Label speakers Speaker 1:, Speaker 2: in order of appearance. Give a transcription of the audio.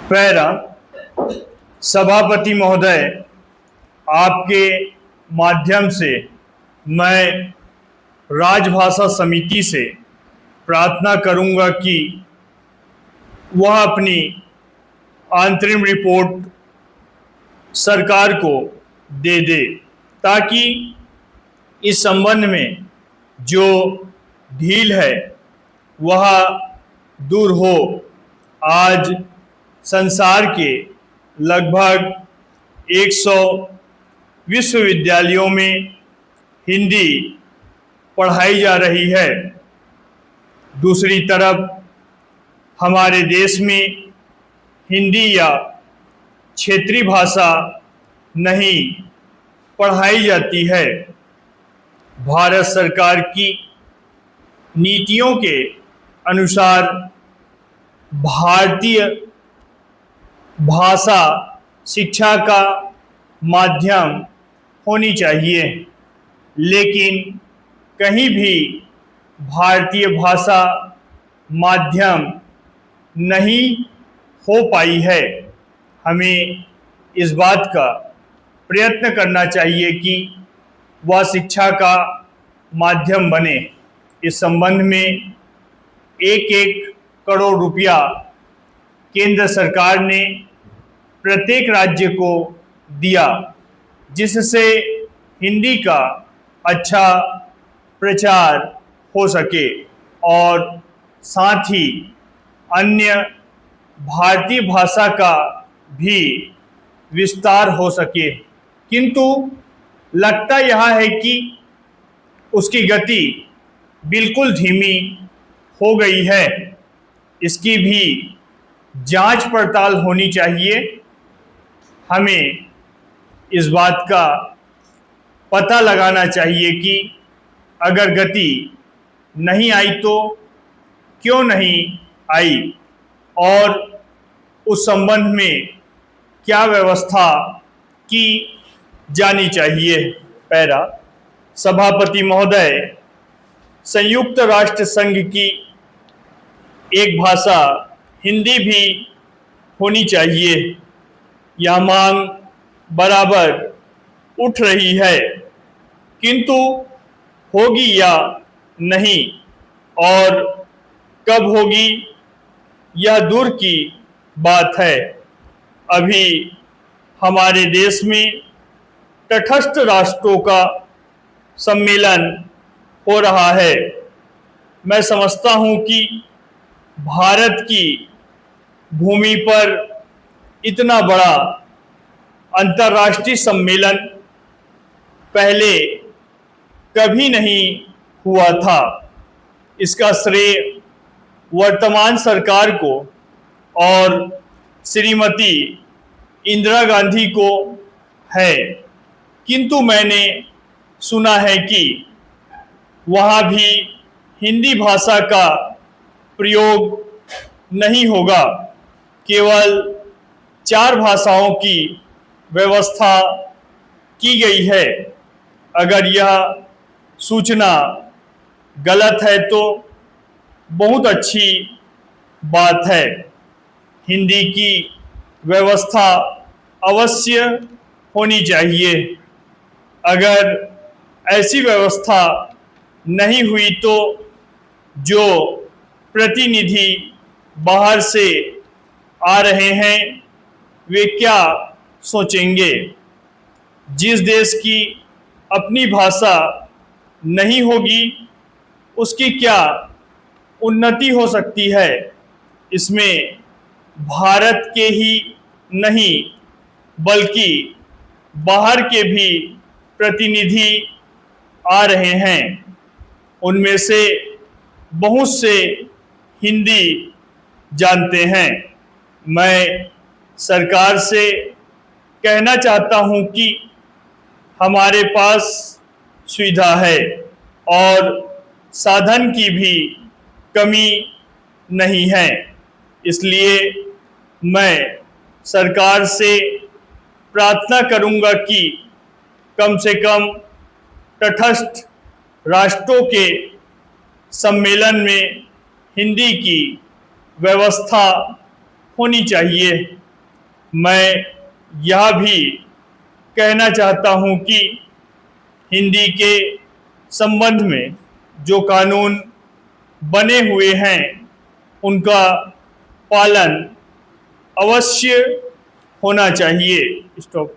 Speaker 1: Para सभापति महोदय, आपके माध्यम से मैं राजभाषा समिति से प्रार्थना करूंगा कि वह अपनी अंतरिम रिपोर्ट सरकार को दे दे, ताकि इस संबंध में जो ढील है वह दूर हो। आज संसार के लगभग 100 विश्वविद्यालयों में हिंदी पढ़ाई जा रही है। दूसरी तरफ हमारे देश में हिंदी या क्षेत्रीय भाषा नहीं पढ़ाई जाती है। भारत सरकार की नीतियों के अनुसार भारतीय भाषा शिक्षा का माध्यम होनी चाहिए, लेकिन कहीं भी भारतीय भाषा माध्यम नहीं हो पाई है। हमें इस बात का प्रयत्न करना चाहिए कि वह शिक्षा का माध्यम बने। इस संबंध में 1-1 करोड़ रुपया केंद्र सरकार ने प्रत्येक राज्य को दिया, जिससे हिंदी का अच्छा प्रचार हो सके और साथ ही अन्य भारतीय भाषा का भी विस्तार हो सके। किंतु लगता यह है कि उसकी गति बिल्कुल धीमी हो गई है। इसकी भी जांच पड़ताल होनी चाहिए। हमें इस बात का पता लगाना चाहिए कि अगर गति नहीं आई तो क्यों नहीं आई और उस संबंध में क्या व्यवस्था की जानी चाहिए। पैरा सभापति महोदय, संयुक्त राष्ट्र संघ की एक भाषा हिंदी भी होनी चाहिए। यह मांग बराबर उठ रही है, किंतु होगी या नहीं और कब होगी यह दूर की बात है। अभी हमारे देश में तटस्थ राष्ट्रों का सम्मेलन हो रहा है। मैं समझता हूं कि भारत की भूमि पर इतना बड़ा अंतर्राष्ट्रीय सम्मेलन पहले कभी नहीं हुआ था। इसका श्रेय वर्तमान सरकार को और श्रीमती इंदिरा गांधी को है, किंतु मैंने सुना है कि वहाँ भी हिंदी भाषा का प्रयोग नहीं होगा। केवल 4 भाषाओं की व्यवस्था की गई है। अगर यह सूचना गलत है तो बहुत अच्छी बात है। हिंदी की व्यवस्था अवश्य होनी चाहिए। अगर ऐसी व्यवस्था नहीं हुई तो जो प्रतिनिधि बाहर से आ रहे हैं वे क्या सोचेंगे। जिस देश की अपनी भाषा नहीं होगी उसकी क्या उन्नति हो सकती है। इसमें भारत के ही नहीं बल्कि बाहर के भी प्रतिनिधि आ रहे हैं। उनमें से बहुत से हिंदी जानते हैं। मैं सरकार से कहना चाहता हूं कि हमारे पास सुविधा है और साधन की भी कमी नहीं है। इसलिए मैं सरकार से प्रार्थना करूंगा कि कम से कम तटस्थ राष्ट्रों के सम्मेलन में हिंदी की व्यवस्था होनी चाहिए। मैं यह भी कहना चाहता हूँ कि हिंदी के संबंध में जो कानून बने हुए हैं उनका पालन अवश्य होना चाहिए। स्टॉप।